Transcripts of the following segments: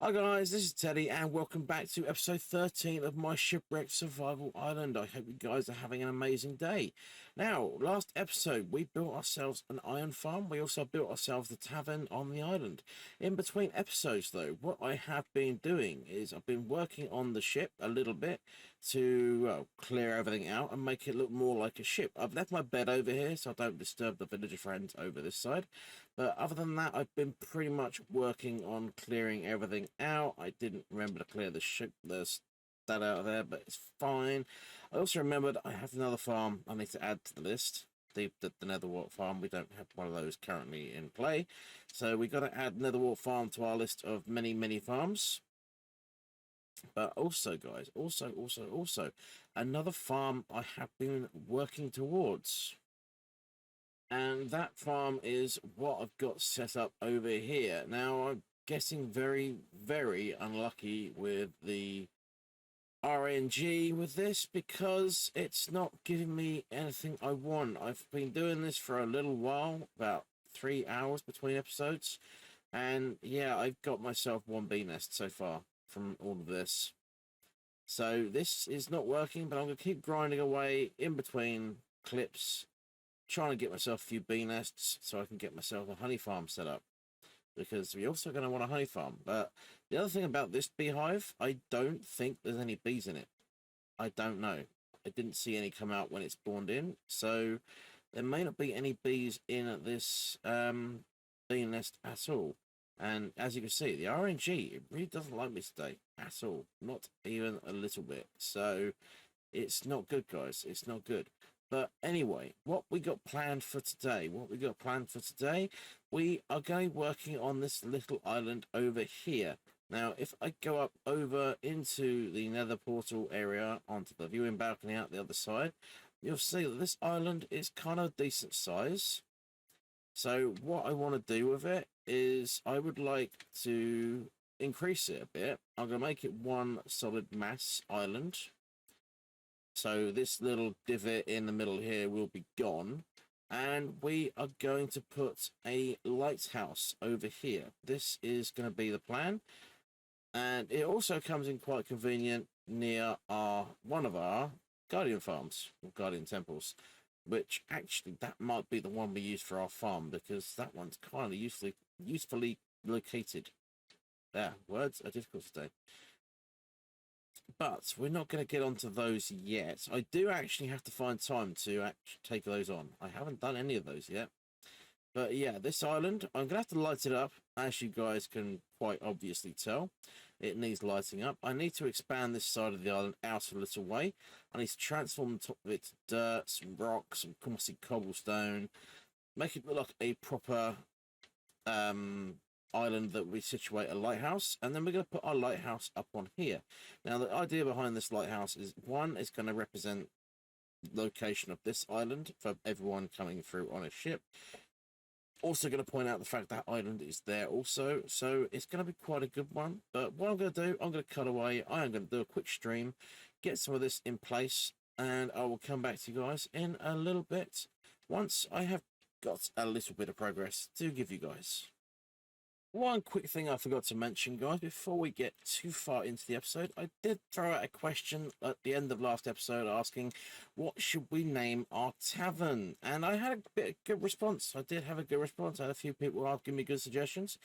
Hi guys, this is Teddy and welcome back to episode 13 of my Shipwreck Survival Island. I hope you guys are having an amazing day. Now, last episode we built ourselves an iron farm. We also built ourselves the tavern on the island. In between episodes though, what I have been doing is I've been working on the ship a little bit to clear everything out and make it look more like a ship. I've left my bed over here so I don't disturb the villager friends over this side. But other than that, I've been pretty much working on clearing everything out. I didn't remember to clear that out of there, but it's fine. I also remembered I have another farm I need to add to the list. The Netherwart farm. We don't have one of those currently in play. So we got to add Netherwart farm to our list of many farms. But also, guys, also, another farm I have been working towards. And that farm is what I've got set up over here. Now, I'm getting very unlucky with the RNG with this because it's not giving me anything I want. I've been doing this for a little while, about 3 hours between episodes. And yeah, I've got myself one bee nest so far from all of this. So this is not working, but I'm going to keep grinding away in between clips, trying to get myself a few bee nests so I can get myself a honey farm set up, because we're also going to want a honey farm. But the other thing about this beehive, I don't think there's any bees in it. I don't know. I didn't see any come out when it spawned in, so there may not be any bees in this bee nest at all. And as you can see, the RNG, it really doesn't like me today at all, not even a little bit. So it's not good, guys. It's not good. But anyway, what we got planned for today? We are going working on this little island over here. Now, if I go up over into the nether portal area onto the viewing balcony out the other side, you'll see that this island is kind of decent size. So what I want to do with it is I would like to increase it a bit. I'm going to make it one solid mass island. So this little divot in the middle here will be gone. And we are going to put a lighthouse over here. This is going to be the plan. And it also comes in quite convenient near one of our guardian farms, or guardian temples. Which actually, that might be the one we use for our farm, because that one's kind of usefully located. There, words are difficult today. But we're not going to get onto those yet. I do actually have to find time to actually take those on. I haven't done any of those yet. But yeah, this island, I'm going to have to light it up. As you guys can quite obviously tell, it needs lighting up. I need to expand this side of the island out a little way. I need to transform the top of it to dirt, some rocks, some mossy cobblestone. Make it look like a proper island that we situate a lighthouse, and then we're going to put our lighthouse up on here. Now, the idea behind this lighthouse is, one, it's going to represent the location of this island for everyone coming through on a ship. Also going to point out the fact that island is there also, so it's going to be quite a good one. But what I'm going to do, I'm going to cut away. I am going to do a quick stream, get some of this in place, and I will come back to you guys in a little bit once I have got a little bit of progress to give you guys. One quick thing I forgot to mention, guys, before we get too far into the episode, I did throw out a question at the end of last episode asking, what should we name our tavern? And I had a good response. I did have a good response. I had a few people give me good suggestions.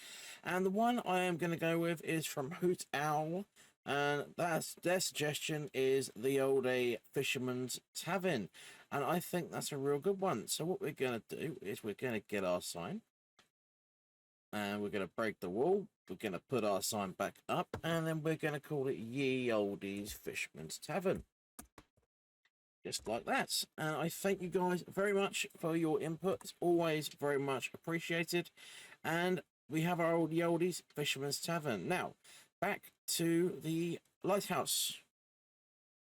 And the one I am going to go with is from Hoot Owl. And their suggestion is the old Fisherman's Tavern. And I think that's a real good one. So what we're going to do is we're going to get our sign. And we're going to break the wall. We're going to put our sign back up. And then we're going to call it Ye Oldies Fisherman's Tavern. Just like that. And I thank you guys very much for your input. It's always very much appreciated. And we have our old Ye Oldies Fisherman's Tavern. Now, back to the lighthouse.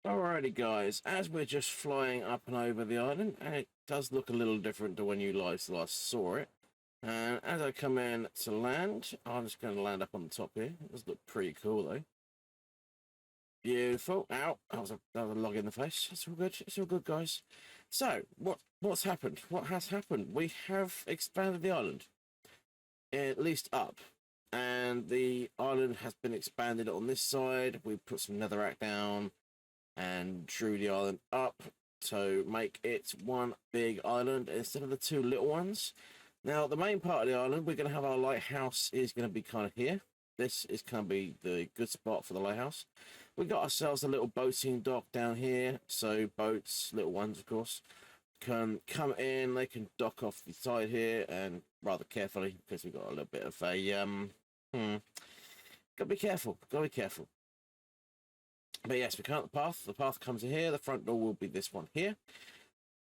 Alrighty, guys. As we're just flying up and over the island, and it does look a little different to when you last saw it. And as I come in to land, I'm just going to land up on the top here. It does look pretty cool, though. Beautiful. Ow. That was a log in the face. It's all good. It's all good, guys. So, what's happened? What has happened? We have expanded the island. At least up. And and the island has been expanded on this side. We put some netherrack down and drew the island up to make it one big island instead of the two little ones. Now, the main part of the island, we're going to have our lighthouse is going to be kind of here. This is going to be the good spot for the lighthouse. We got ourselves a little boating dock down here, so boats, little ones, of course, can come in. They can dock off the side here, and rather carefully, because we've got a little bit of a gotta be careful. Gotta be careful. But yes, we come up the path. The path comes in here. The front door will be this one here.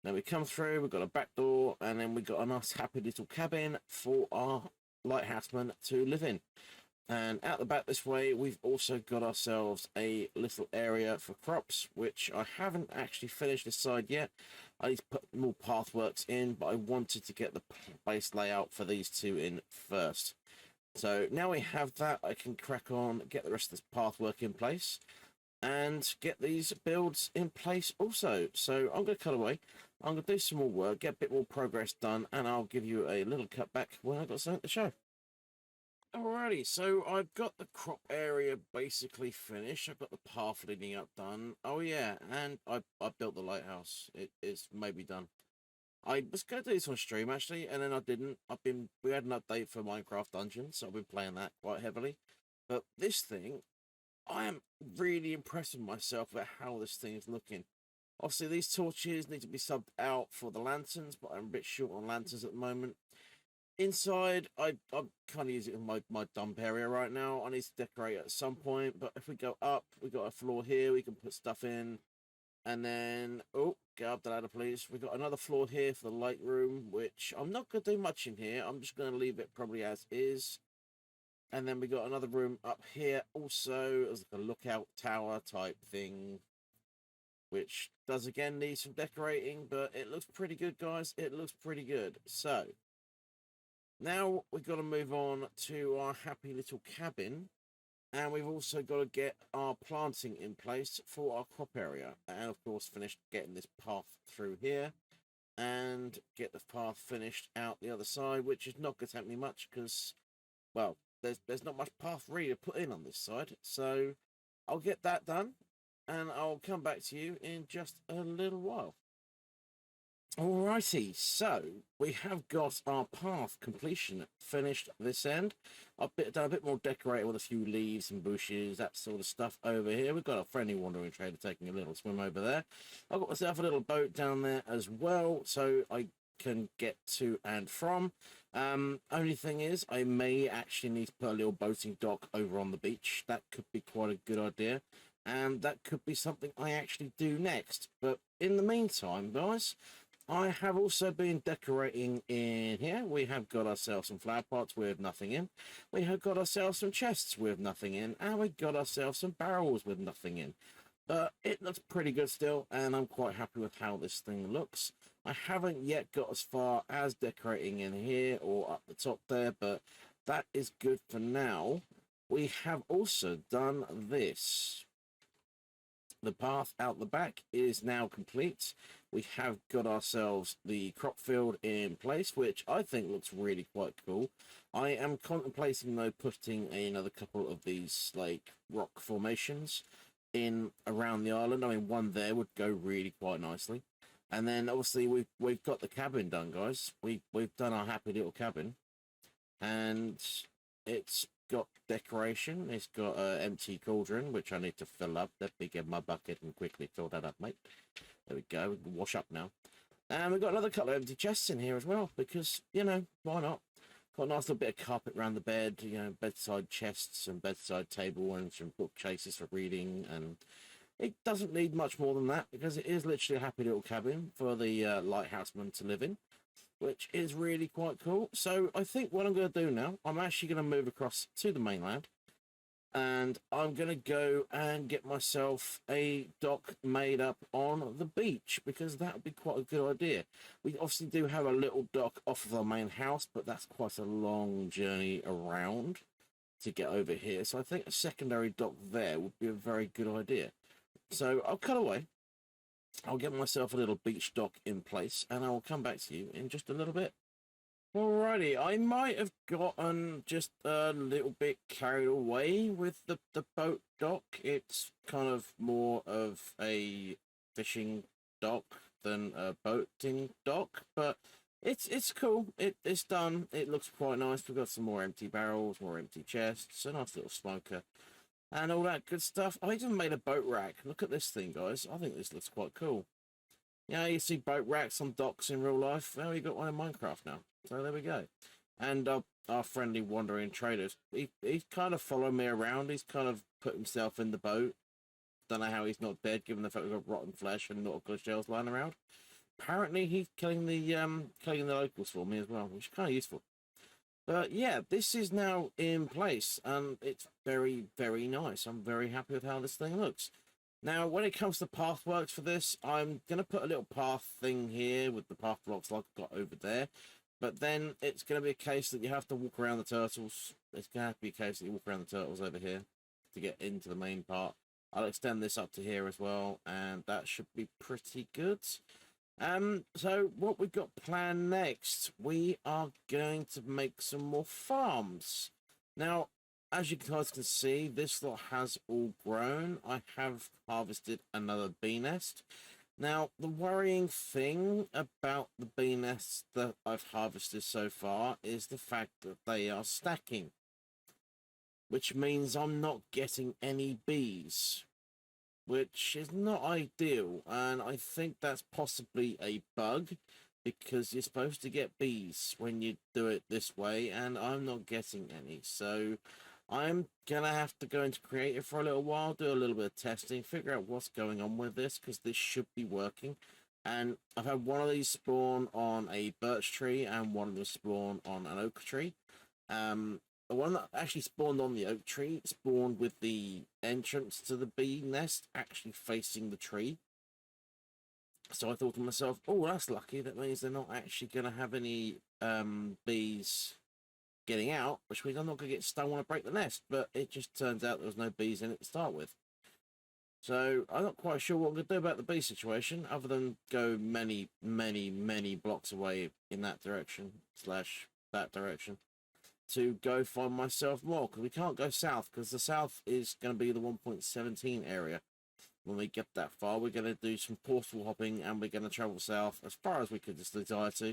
Now we come through. We've got a back door, and then we've got a nice, happy little cabin for our lighthouseman to live in. And out the back this way, we've also got ourselves a little area for crops, which I haven't actually finished this side yet. I need to put more pathworks in, but I wanted to get the base layout for these two in first. So now we have that, I can crack on, get the rest of this pathwork in place, and get these builds in place also. So I'm going to cut away. I'm going to do some more work, get a bit more progress done, and I'll give you a little cut back when I've got something to show. Alrighty, so I've got the crop area basically finished. I've got the path leading up done. Oh yeah, and I built the lighthouse. It is maybe done. I was going to do this on stream actually, and then I didn't. We had an update for Minecraft Dungeons, so I've been playing that quite heavily. But this thing, I am really impressed with myself about how this thing is looking. Obviously, these torches need to be subbed out for the lanterns, but I'm a bit short on lanterns at the moment. Inside, I'm kind of using my dump area right now. I need to decorate at some point, but if we go up, we got a floor here. We can put stuff in. And then, oh, get up the ladder, please. We've got another floor here for the light room, which I'm not going to do much in here. I'm just going to leave it probably as is. And then we got another room up here also as like a lookout tower type thing, which does again need some decorating, but it looks pretty good, guys. It looks pretty good. So now we've got to move on to our happy little cabin. And we've also got to get our planting in place for our crop area. And of course, finish getting this path through here. And get the path finished out the other side, which is not going to take me much because, well, there's not much path really to put in on this side. So I'll get that done. And I'll come back to you in just a little while. Alrighty, so we have got our path completion finished this end. I've done a bit more decorating with a few leaves and bushes, that sort of stuff over here. We've got a friendly wandering trader taking a little swim over there. I've got myself a little boat down there as well, so I can get to and from. Only thing is, I may actually need to put a little boating dock over on the beach. That could be quite a good idea, and that could be something I actually do next. But in the meantime, guys, I have also been decorating in here. We have got ourselves some flower pots with nothing in. We have got ourselves some chests with nothing in. And we got ourselves some barrels with nothing in. But it looks pretty good still, and I'm quite happy with how this thing looks. I haven't yet got as far as decorating in here or up the top there, but that is good for now. We have also done this. The path out the back is now complete. We have got ourselves the crop field in place, which I think looks really quite cool. I am contemplating though putting another couple of these like rock formations in around the island. I mean, one there would go really quite nicely. And then obviously we've got the cabin done, guys. We've done our happy little cabin, and it's got decoration. It's got an empty cauldron, which I need to fill up. Let me get my bucket and quickly fill that up, mate. There we go. We can wash up now. And we've got another couple of empty chests in here as well, because, you know, why not? Got a nice little bit of carpet around the bed, you know, bedside chests and bedside table and some bookcases for reading. And it doesn't need much more than that, because it is literally a happy little cabin for the lighthouseman to live in, which is really quite cool. So I think what I'm going to do now, I'm actually going to move across to the mainland, and I'm going to go and get myself a dock made up on the beach, because that would be quite a good idea. We obviously do have a little dock off of our main house, but that's quite a long journey around to get over here. So I think a secondary dock there would be a very good idea. So I'll cut away. I'll get myself a little beach dock in place, and I will come back to you in just a little bit. Alrighty, I might have gotten just a little bit carried away with the boat dock. It's kind of more of a fishing dock than a boating dock, but it's cool. It's done. It looks quite nice. We've got some more empty barrels, more empty chests, a nice little smoker, and all that good stuff. I even made a boat rack. Look at this thing, guys. I think this looks quite cool. Yeah, you see boat racks on docks in real life. Well, we got one in Minecraft now. So there we go. And our friendly wandering traders, he's kind of following me around. He's kind of put himself in the boat. Don't know how he's not dead, given the fact we've got rotten flesh and nautical shells lying around. Apparently, he's killing the locals for me as well, which is kind of useful. But yeah, this is now in place, and it's very, very nice. I'm very happy with how this thing looks. Now, when it comes to path works for this, I'm going to put a little path thing here with the path blocks like I've got over there. But then it's going to be a case that you have to walk around the turtles. It's going to have to be a case that you walk around the turtles over here to get into the main part. I'll extend this up to here as well, and that should be pretty good. So what we've got planned next, we are going to make some more farms. Now, as you guys can see, this lot has all grown. I have harvested another bee nest. Now, the worrying thing about the bee nests that I've harvested so far is the fact that they are stacking, which means I'm not getting any bees, which is not ideal, and I think that's possibly a bug, because you're supposed to get bees when you do it this way, and I'm not getting any. So I'm gonna have to go into creative for a little while, do a little bit of testing, figure out what's going on with this, because this should be working. And I've had one of these spawn on a birch tree and one of them spawn on an oak tree. The one that actually spawned on the oak tree spawned with the entrance to the bee nest actually facing the tree. So I thought to myself, oh, that's lucky. That means they're not actually going to have any bees getting out, which means I'm not going to get stung when I break the nest. But it just turns out there was no bees in it to start with. So I'm not quite sure what I'm going to do about the bee situation, other than go many, many, many blocks away in that direction / that direction to go find myself more, because we can't go south, because the south is going to be the 1.17 area. When we get that far, we're going to do some portal hopping, and we're going to travel south as far as we could just desire to,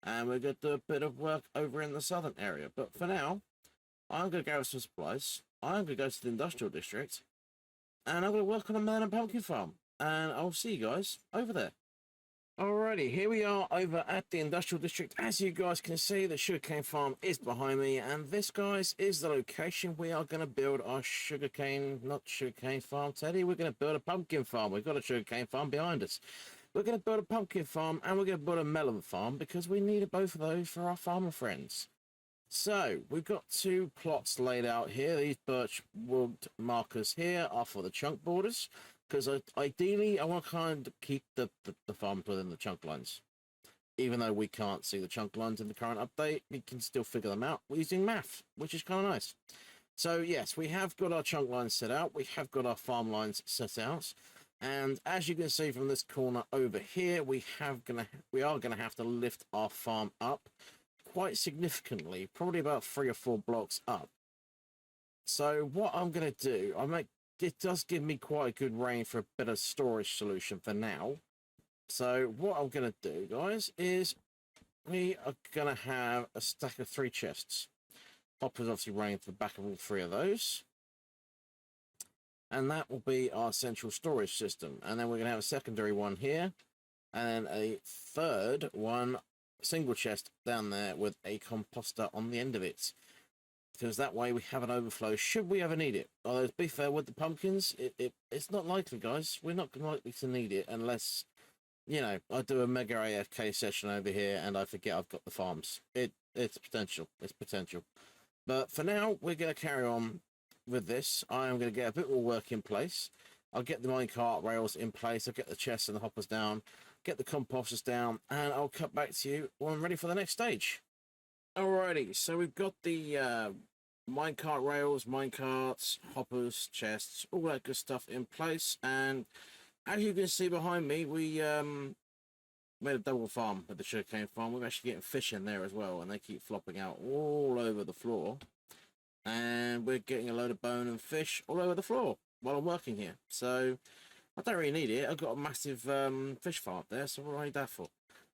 and we're going to do a bit of work over in the southern area. But for now, I'm going to gather some supplies, I'm going to go to the industrial district, and I'm going to work on a melon and pumpkin farm, and I'll see you guys over there. Alrighty, here we are over at the industrial district. As you guys can see, the sugarcane farm is behind me, and this, guys, is the location we are going to build our not sugarcane farm, Teddy. We're going to build a pumpkin farm. We've got a sugarcane farm behind us. We're going to build a pumpkin farm, and we're going to build a melon farm, because we need both of those for our farmer friends. So, we've got two plots laid out here. These birch wood markers here are for the chunk borders, because ideally I want to kind of keep the farms within the chunk lines. Even though we can't see the chunk lines in the current update, we can still figure them out using math, which is kind of nice. So yes, we have got our chunk lines set out, we have got our farm lines set out, and as you can see from this corner over here, we are gonna have to lift our farm up quite significantly, probably about 3 or 4 blocks up. So what I'm gonna do, it does give me quite a good range for a better storage solution for now. So what I'm going to do, guys, is we are going to have a stack of 3 chests. Hoppers obviously running to the back of all 3 of those. And that will be our central storage system. And then we're going to have a secondary one here. And then a third one, single chest down there with a composter on the end of it. Because that way we have an overflow should we ever need it. Although, to be fair, with the pumpkins, it's not likely, guys. We're not likely to need it unless, you know, I do a mega AFK session over here and I forget I've got the farms. It's potential. It's potential. But for now, we're going to carry on with this. I am going to get a bit more work in place. I'll get the minecart rails in place. I'll get the chests and the hoppers down, get the composters down, and I'll cut back to you when I'm ready for the next stage. Alrighty, so we've got the minecart rails, minecarts, hoppers, chests, all that good stuff in place. And as you can see behind me, we made a double farm with the sugarcane farm. We're actually getting fish in there as well, and they keep flopping out all over the floor. And we're getting a load of bone and fish all over the floor while I'm working here. So I don't really need it. I've got a massive fish farm up there, so what do I need that for?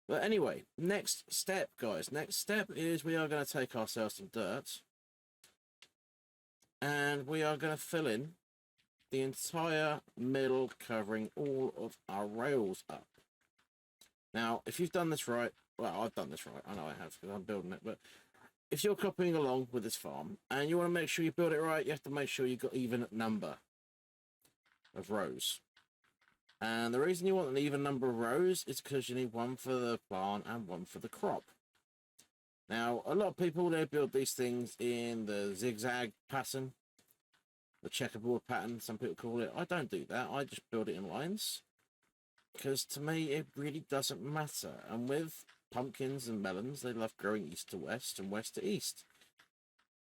But anyway, next step, guys. Next step is we are going to take ourselves some dirt. And we are going to fill in the entire middle, covering all of our rails up. Now, if you've done this right, well, I've done this right. I know I have because I'm building it. But if you're copying along with this farm and you want to make sure you build it right, you have to make sure you've got even number of rows. And the reason you want an even number of rows is because you need one for the plant and one for the crop. Now, a lot of people, they build these things in the zigzag pattern, the checkerboard pattern, some people call it. I don't do that. I just build it in lines because to me, it really doesn't matter. And with pumpkins and melons, they love growing east to west and west to east.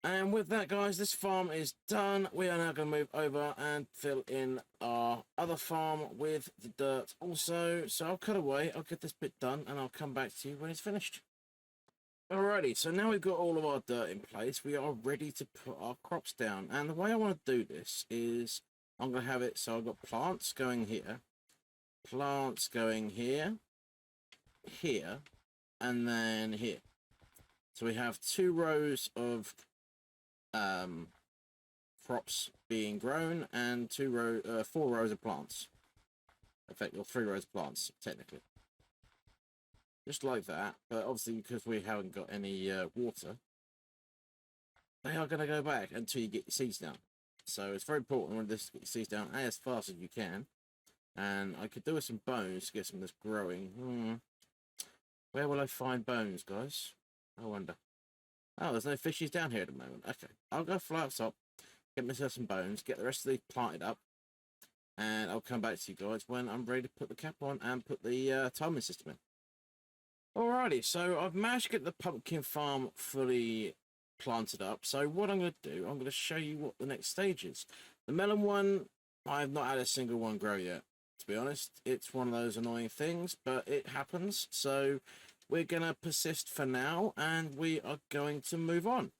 And with that, guys, this farm is done. We are now going to move over and fill in our other farm with the dirt also. So I'll cut away, I'll get this bit done, and I'll come back to you when it's finished. Alrighty, so now we've got all of our dirt in place, we are ready to put our crops down. And the way I want to do this is I'm going to have it so I've got plants going here, plants going here, here, and then here. So we have 2 rows of crops being grown and 4 rows of plants. Effectively, or 3 rows of plants, technically. Just like that, but obviously because we haven't got any water, they are going to go back until you get your seeds down. So it's very important when this get your seeds down as fast as you can. And I could do with some bones to get some of this growing. Where will I find bones, guys? I wonder. Oh, there's no fishies down here at the moment. Okay, I'll go fly up top, get myself some bones, get the rest of these planted up, and I'll come back to you guys when I'm ready to put the cap on and put the timing system in. Alrighty, so I've managed to get the pumpkin farm fully planted up. So what I'm going to do, I'm going to show you what the next stage is. The melon one, I've not had a single one grow yet. To be honest, it's one of those annoying things, but it happens. So we're going to persist for now, and we are going to move on.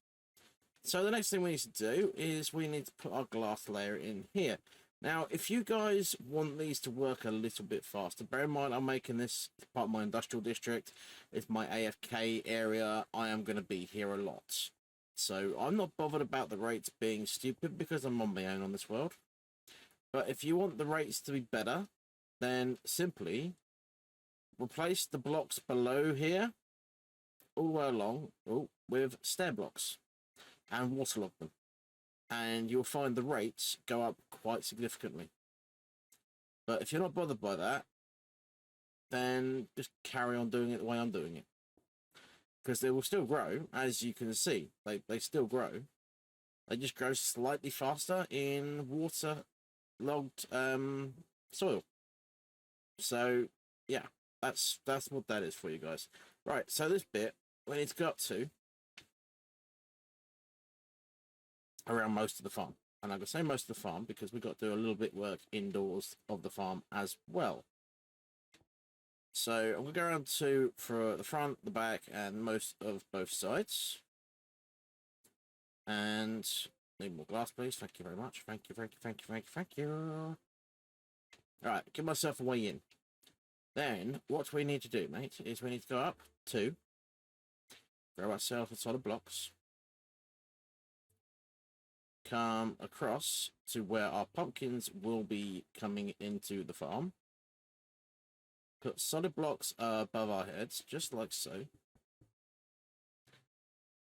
So the next thing we need to do is we need to put our glass layer in here. Now, if you guys want these to work a little bit faster, bear in mind I'm making this part of my industrial district. It's my AFK area. I am going to be here a lot. So I'm not bothered about the rates being stupid because I'm on my own on this world. But if you want the rates to be better, then simply replace the blocks below here all the way along with stair blocks and waterlog them. And you'll find the rates go up quite significantly. But if you're not bothered by that, then just carry on doing it the way I'm doing it. Because they will still grow, as you can see. They still grow. They just grow slightly faster in water-logged soil. So, yeah, that's what that is for you guys. Right, so this bit, we need to go up to around most of the farm. And I'm going to say most of the farm because we've got to do a little bit work indoors of the farm as well. So I'm going to go around for the front, the back, and most of both sides. And need more glass, please. Thank you very much. Thank you, thank you, thank you, thank you, thank you. Alright, give myself a way in. Then, what we need to do, mate, is we need to go up to grab ourselves a solid blocks. Come across to where our pumpkins will be coming into the farm. Put solid blocks above our heads, just like so.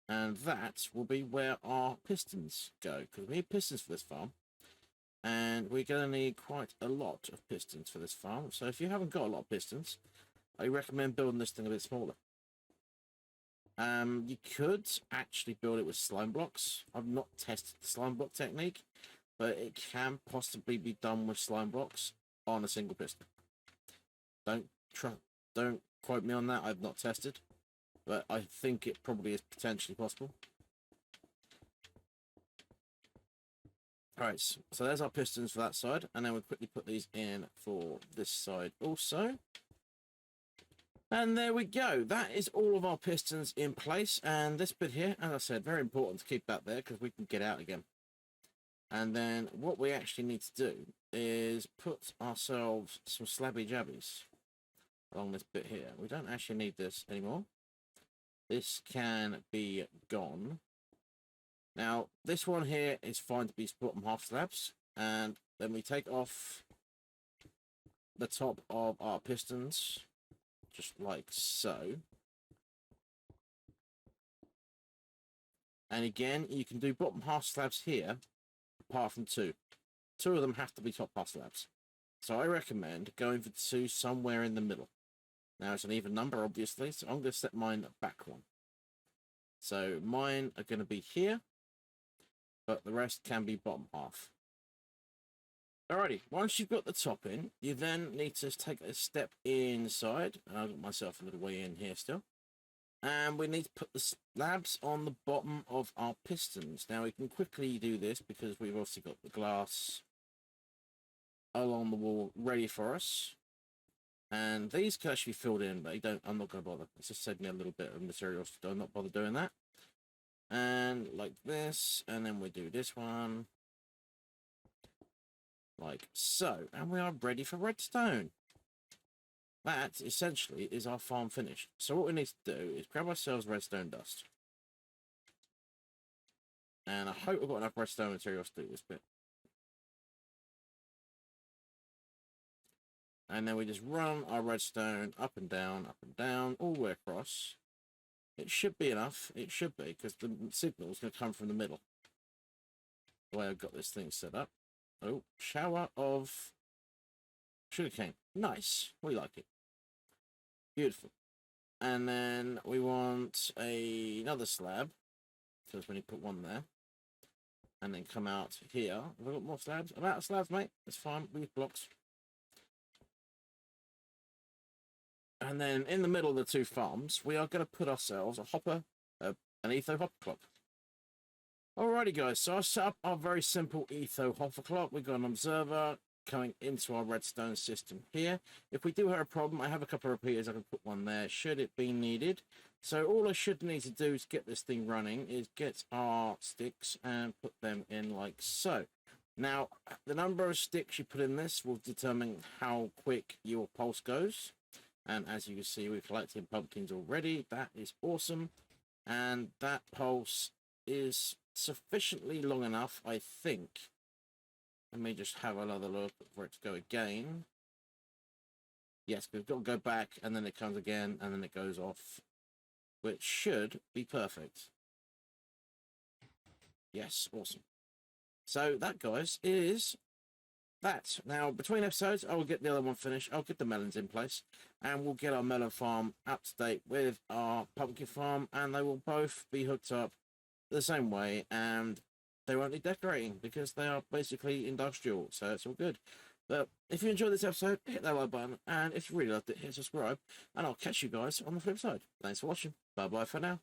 And that will be where our pistons go, because we need pistons for this farm. And we're going to need quite a lot of pistons for this farm. So if you haven't got a lot of pistons, I recommend building this thing a bit smaller. You could actually build it with slime blocks. I've not tested the slime block technique, but it can possibly be done with slime blocks on a single piston. Don't quote me on that. I've not tested, but I think it probably is potentially possible. Alright, so there's our pistons for that side, and then we'll quickly put these in for this side also. And there we go. That is all of our pistons in place. And this bit here, as I said, very important to keep that there because we can get out again. And then what we actually need to do is put ourselves some slabby jabbies along this bit here. We don't actually need this anymore. This can be gone. Now, this one here is fine to be bottom half slabs. And then we take off the top of our pistons, just like so. And again, you can do bottom half slabs here, apart from two. Two of them have to be top half slabs. So I recommend going for two somewhere in the middle. Now, it's an even number, obviously, so I'm going to set mine back one. So mine are going to be here, but the rest can be bottom half. Alrighty, once you've got the top in, you then need to take a step inside. I've got myself a little way in here still. And we need to put the slabs on the bottom of our pistons. Now, we can quickly do this because we've obviously got the glass along the wall ready for us. And these can actually be filled in, but I'm not going to bother. It's just saving me a little bit of material, so I'm not bother doing that. And like this, and then we do this one. Like so, and we are ready for redstone. That essentially is our farm finished. So what we need to do is grab ourselves redstone dust. And I hope we've got enough redstone materials to do this bit. And then we just run our redstone up and down, all the way across. It should be enough. It should be, because the signal is going to come from the middle. The way I've got this thing set up. Oh, shower of sugarcane. Nice. We like it. Beautiful. And then we want another slab. So when you put one there. And then come out here. Have I got more slabs? I'm out of slabs, mate. It's fine. We use blocks. And then in the middle of the two farms, we are going to put ourselves a hopper, an etho hopper clock. Alrighty guys, so I set up our very simple etho hopper clock. We've got an observer coming into our redstone system here. If we do have a problem, I have a couple of repeaters. I can put one there should it be needed. So all I should need to do to get this thing running is get our sticks and put them in like so. Now, the number of sticks you put in this will determine how quick your pulse goes. And as you can see, we're collecting pumpkins already. That is awesome. And that pulse is sufficiently long enough, I think. Let me just have another look for it to go again. Yes, we've got to go back, and then it comes again, and then it goes off, which should be perfect. Yes, awesome. So that, guys, is that. Now, between episodes, I will get the other one finished. I'll get the melons in place, and we'll get our melon farm up to date with our pumpkin farm, and they will both be hooked up the same way, and they won't need decorating because they are basically industrial, so it's all good. But if you enjoyed this episode, hit that like button, and if you really loved it, hit subscribe, and I'll catch you guys on the flip side. Thanks for watching. Bye bye for now.